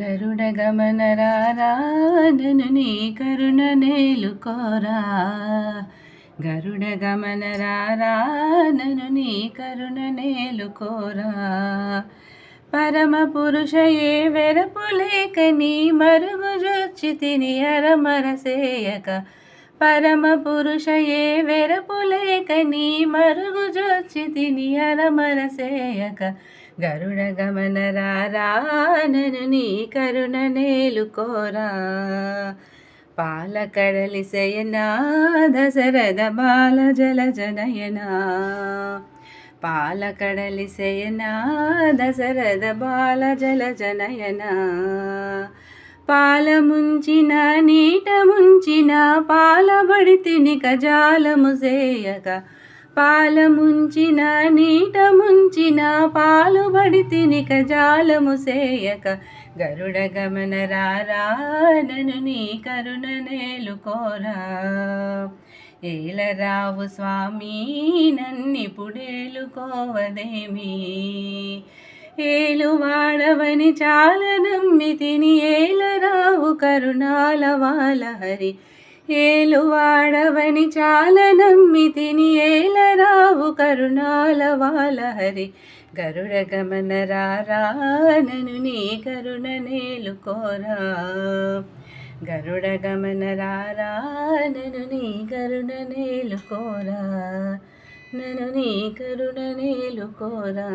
గరుడ గమన రారా నను నీ కరుణ నేలుకోరా. గరుడ గమన రారా నను నీ కరుణ నేలుకోరా. పరమ పురుషయే వెరపులేక నీ మరుగుజొచ్చి తిని అరమరసేయక. పరమ పురుషయే వెరపులేక నీ మరుగుజొచ్చి తిని అరమరసేయక. గరుడ గమన రారా నను నీ కరుణ నేలుకోరా. పాలకడలి శయనా దశరథ బాల జలజనయనా. పాలకడలి శయనా దశరథ బాల జలజనయనా. పాల ముంచిన నీట ముంచిన పాలబడి తినిక జాలము సేయక. పాల ముంచిన నీట ముంచిన పాలుబడి తినిక జాలము సేయక. గరుడ గమన రారా నను నీ కరుణ నేలుకోరా. ఏలరావు స్వామి నన్నిపుడేలుకోవదేమి. ఏలువాడవని చాలా నమ్మి తిని ఏలరావు కరుణాల వాలహరి. ఏలువాడవని చాలా నమ్మి తిని ఏలరావు కరుణాల వాలహరి. గరుడ గమన రారా నను నీ కరుణ నేలుకోరా. గరుడ గమన రారా నను నీ కరుణ నేలుకోరా. నను నీ కరుణ నేలుకోరా.